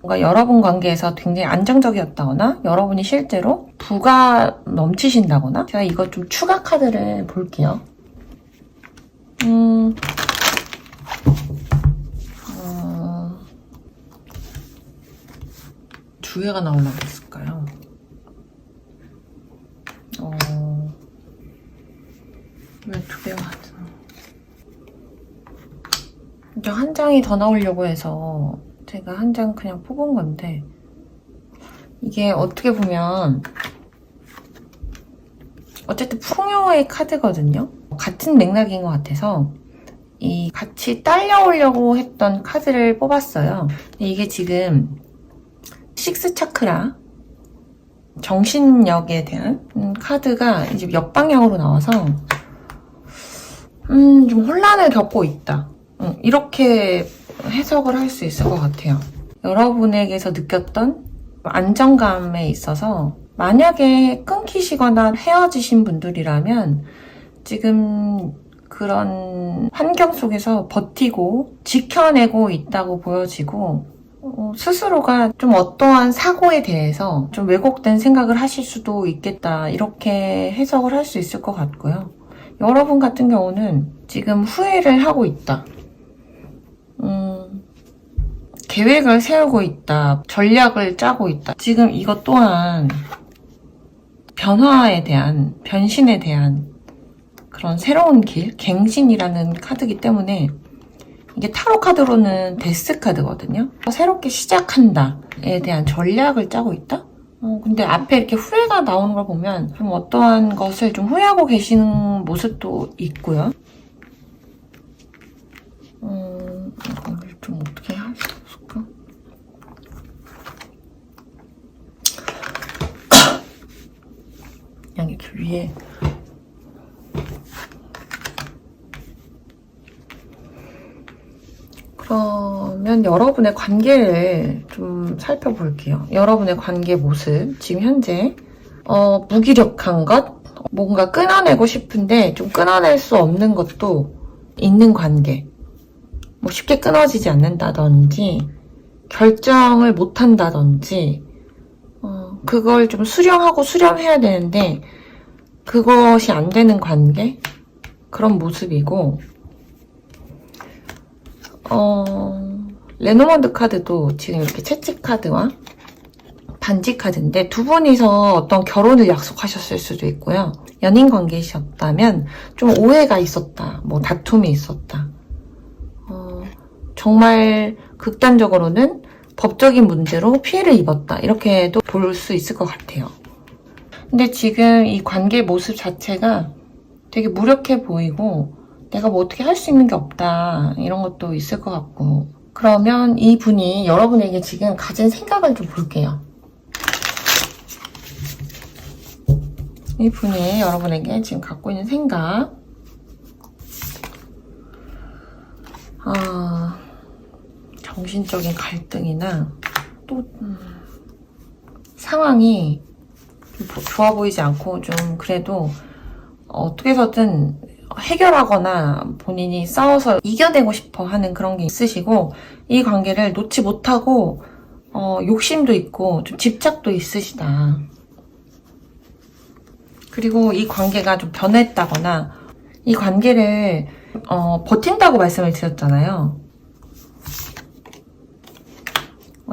뭔가 여러분 관계에서 굉장히 안정적이었다거나 여러분이 실제로 부가 넘치신다거나. 제가 이거 좀 추가 카드를 볼게요. 두 개가 나오려고 했을까요? 왜 두 개가 하죠? 한 장이 더 나오려고 해서 제가 한 장 그냥 뽑은 건데, 이게 어떻게 보면 어쨌든 풍요의 카드거든요. 같은 맥락인 것 같아서 이 같이 딸려오려고 했던 카드를 뽑았어요. 근데 이게 지금 식스 차크라, 정신력에 대한 카드가 이제 역방향으로 나와서 좀 혼란을 겪고 있다, 이렇게 해석을 할 수 있을 것 같아요. 여러분에게서 느꼈던 안정감에 있어서 만약에 끊기시거나 헤어지신 분들이라면 지금 그런 환경 속에서 버티고 지켜내고 있다고 보여지고, 스스로가 좀 어떠한 사고에 대해서 좀 왜곡된 생각을 하실 수도 있겠다, 이렇게 해석을 할 수 있을 것 같고요. 여러분 같은 경우는 지금 후회를 하고 있다, 계획을 세우고 있다, 전략을 짜고 있다. 지금 이것 또한 변화에 대한, 변신에 대한 그런 새로운 길, 갱신이라는 카드이기 때문에, 이게 타로 카드로는 데스 카드거든요. 새롭게 시작한다에 대한 전략을 짜고 있다? 근데 앞에 이렇게 후회가 나오는 걸 보면 좀 어떠한 것을 좀 후회하고 계시는 모습도 있고요. 이걸 좀 어떻게 할 수 없을까? 그냥 이렇게 위에 그러면 여러분의 관계를 좀 살펴볼게요. 여러분의 관계 모습, 지금 현재 무기력한 것, 뭔가 끊어내고 싶은데 좀 끊어낼 수 없는 것도 있는 관계. 뭐 쉽게 끊어지지 않는다든지 결정을 못 한다든지, 그걸 좀 수령하고 수렴해야 되는데 그것이 안 되는 관계, 그런 모습이고, 레노먼드 카드도 지금 이렇게 채찍 카드와 반지 카드인데 두 분이서 어떤 결혼을 약속하셨을 수도 있고요. 연인 관계이셨다면 좀 오해가 있었다, 뭐 다툼이 있었다. 정말 극단적으로는 법적인 문제로 피해를 입었다, 이렇게도 볼 수 있을 것 같아요. 근데 지금 이 관계 모습 자체가 되게 무력해 보이고 내가 뭐 어떻게 할 수 있는 게 없다, 이런 것도 있을 것 같고. 그러면 이 분이 여러분에게 지금 가진 생각을 좀 볼게요. 이 분이 여러분에게 지금 갖고 있는 생각. 정신적인 갈등이나 또 상황이 좀 좋아 보이지 않고 좀 그래도 어떻게 해서든 해결하거나 본인이 싸워서 이겨내고 싶어 하는 그런 게 있으시고, 이 관계를 놓지 못하고 욕심도 있고 좀 집착도 있으시다. 그리고 이 관계가 좀 변했다거나 이 관계를 버틴다고 말씀을 드렸잖아요.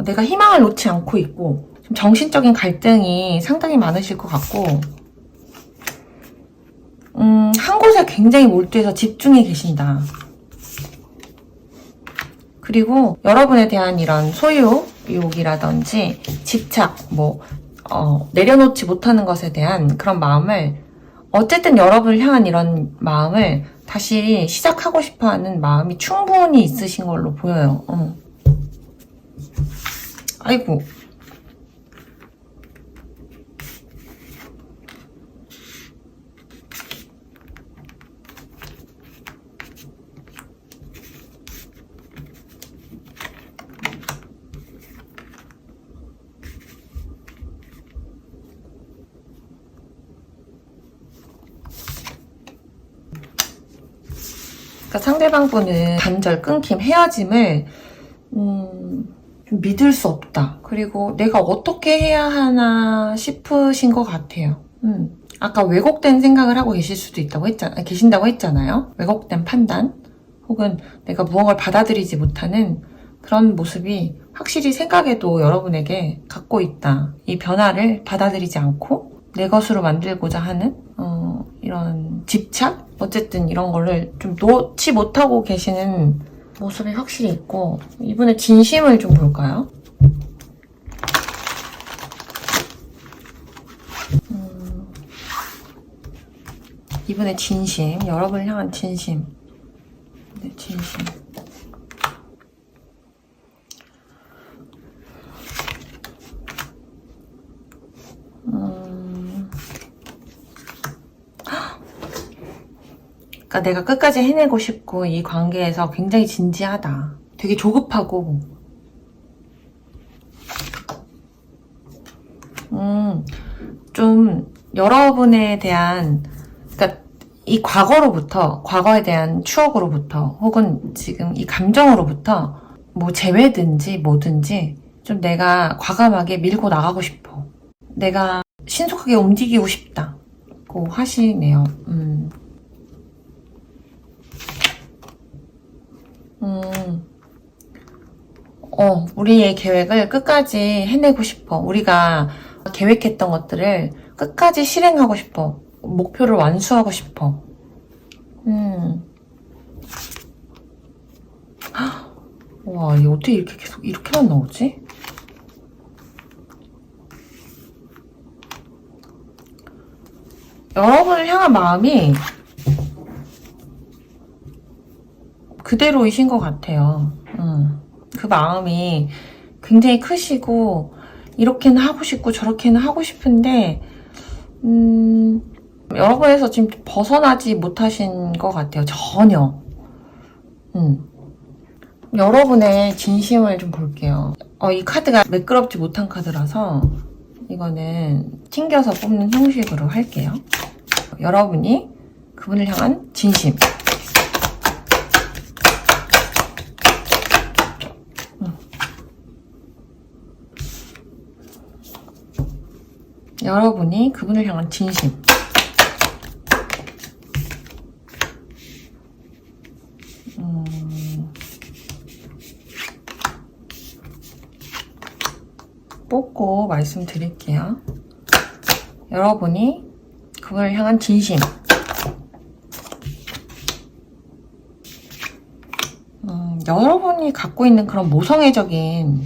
내가 희망을 놓지 않고 있고 좀 정신적인 갈등이 상당히 많으실 것 같고, 한 곳에 굉장히 몰두해서 집중해 계신다. 그리고 여러분에 대한 이런 소유욕이라든지 집착, 내려놓지 못하는 것에 대한 그런 마음을, 어쨌든 여러분을 향한 이런 마음을 다시 시작하고 싶어 하는 마음이 충분히 있으신 걸로 보여요. 아이고. 그러니까 상대방 분은 단절, 끊김, 헤어짐을 좀 믿을 수 없다. 그리고 내가 어떻게 해야 하나 싶으신 것 같아요. 아까 왜곡된 생각을 하고 계실 수도 계신다고 했잖아요. 왜곡된 판단, 혹은 내가 무언가를 받아들이지 못하는 그런 모습이 확실히 생각에도 여러분에게 갖고 있다. 이 변화를 받아들이지 않고 내 것으로 만들고자 하는 이런 집착? 어쨌든 이런 거를 좀 놓지 못하고 계시는 모습이 확실히 있고, 이분의 진심을 좀 볼까요? 이분의 진심, 여러분을 향한 진심. 네, 진심. 그러니까 내가 끝까지 해내고 싶고 이 관계에서 굉장히 진지하다. 되게 조급하고 좀 여러분에 대한, 그러니까 이 과거에 대한 추억으로부터 혹은 지금 이 감정으로부터 뭐 재회든지 뭐든지 좀 내가 과감하게 밀고 나가고 싶어. 내가 신속하게 움직이고 싶다고 하시네요. 우리의 계획을 끝까지 해내고 싶어. 우리가 계획했던 것들을 끝까지 실행하고 싶어. 목표를 완수하고 싶어. 와, 이게 어떻게 이렇게 계속 이렇게만 나오지? 여러분을 향한 마음이 그대로이신 것 같아요. 그 마음이 굉장히 크시고 이렇게는 하고 싶고 저렇게는 하고 싶은데 여러분에서 지금 벗어나지 못하신 것 같아요. 전혀. 여러분의 진심을 좀 볼게요. 이 카드가 매끄럽지 못한 카드라서 이거는 튕겨서 뽑는 형식으로 할게요. 여러분이 그분을 향한 진심. 여러분이 그분을 향한 진심. 뽑고 말씀드릴게요. 여러분이 그걸 향한 진심. 여러분이 갖고 있는 그런 모성애적인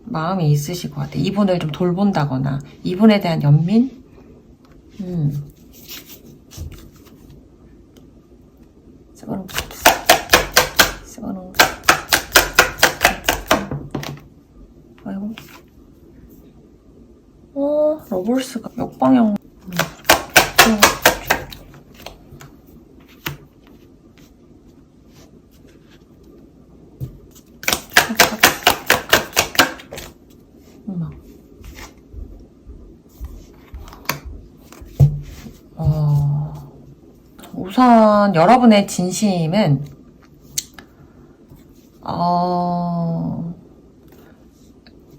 마음이 있으실 것 같아요. 이분을 좀 돌본다거나 이분에 대한 연민? 쓰고는 아이고. 러블스가 역방향. 우선 여러분의 진심은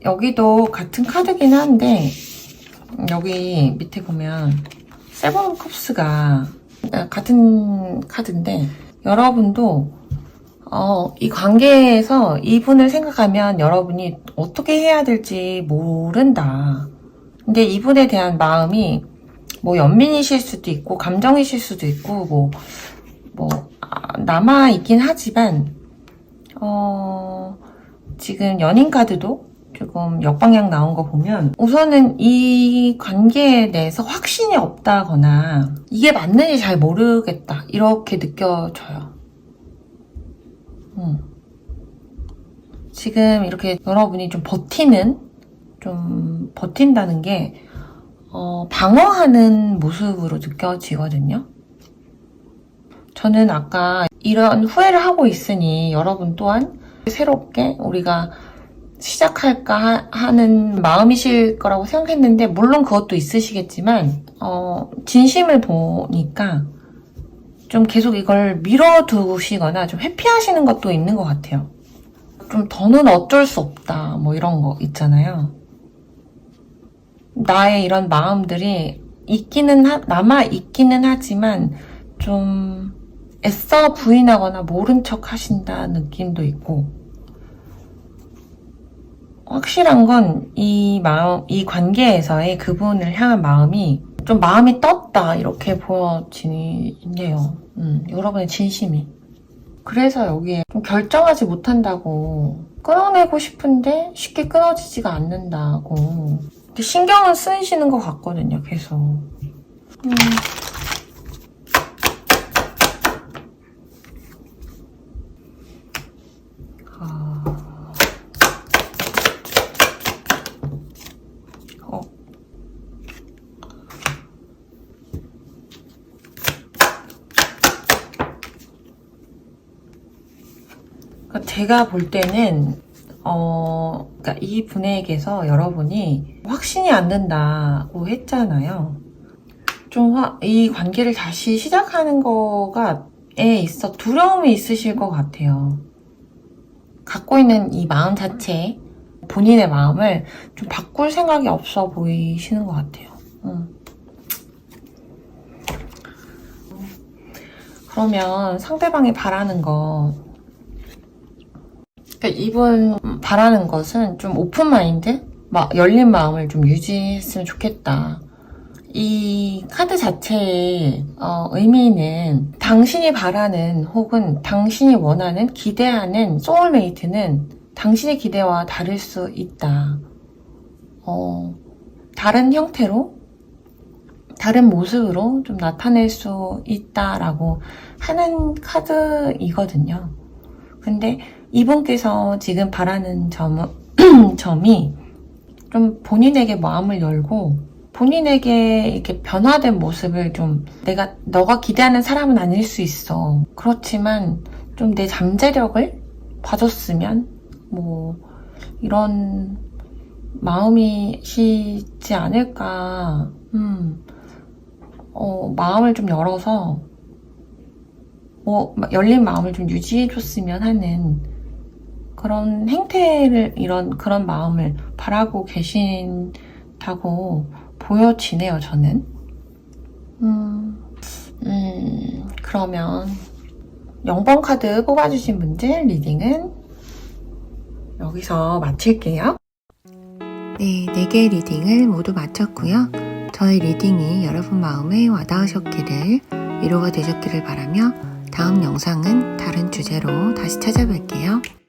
여기도 같은 카드긴 한데 여기 밑에 보면 세븐 컵스가 같은 카드인데 여러분도 이 관계에서 이분을 생각하면 여러분이 어떻게 해야 될지 모른다. 근데 이분에 대한 마음이 뭐 연민이실 수도 있고 감정이실 수도 있고 남아있긴 하지만 지금 연인 카드도 조금 역방향 나온 거 보면 우선은 이 관계에 대해서 확신이 없다거나 이게 맞는지 잘 모르겠다 이렇게 느껴져요. 지금 이렇게 여러분이 좀 버틴다는 게 방어하는 모습으로 느껴지거든요. 저는 아까 이런 후회를 하고 있으니 여러분 또한 새롭게 우리가 시작할까 하는 마음이실 거라고 생각했는데 물론 그것도 있으시겠지만 진심을 보니까 좀 계속 이걸 밀어두시거나 좀 회피하시는 것도 있는 것 같아요. 좀 더는 어쩔 수 없다 뭐 이런 거 있잖아요. 나의 이런 마음들이 남아있기는 하지만 좀 애써 부인하거나 모른 척 하신다는 느낌도 있고 확실한 건 이 관계에서의 그분을 향한 마음이 좀 마음이 떴다 이렇게 보여지네요. 여러분의 진심이. 그래서 여기에 좀 결정하지 못한다고 끊어내고 싶은데 쉽게 끊어지지가 않는다고 근데 신경은 쓰이시는 것 같거든요, 계속. 제가 볼 때는 그러니까 이 분에게서 여러분이 확신이 안 든다고 했잖아요. 좀 이 관계를 다시 시작하는 거에 있어 두려움이 있으실 것 같아요. 갖고 있는 이 마음 자체, 본인의 마음을 좀 바꿀 생각이 없어 보이시는 것 같아요. 그러면 상대방이 바라는 거 그러니까 이분 바라는 것은 좀 오픈 마인드? 열린 마음을 좀 유지했으면 좋겠다. 이 카드 자체의 의미는 당신이 바라는 혹은 당신이 원하는 기대하는 소울메이트는 당신의 기대와 다를 수 있다. 다른 형태로 다른 모습으로 좀 나타낼 수 있다라고 하는 카드이거든요. 근데 이분께서 지금 바라는 점이 좀 본인에게 마음을 열고 본인에게 이렇게 변화된 모습을 좀 너가 기대하는 사람은 아닐 수 있어. 그렇지만 좀 내 잠재력을 봐줬으면 뭐 이런 마음이시지 않을까. 마음을 좀 열어서 열린 마음을 좀 유지해줬으면 하는 그런 행태를 그런 마음을 바라고 계신다고 보여지네요, 저는. 그러면 0번 카드 뽑아주신 분들 리딩은 여기서 마칠게요. 네, 4개의 리딩을 모두 마쳤고요. 저의 리딩이 여러분 마음에 와닿으셨기를, 위로가 되셨기를 바라며 다음 영상은 다른 주제로 다시 찾아뵐게요.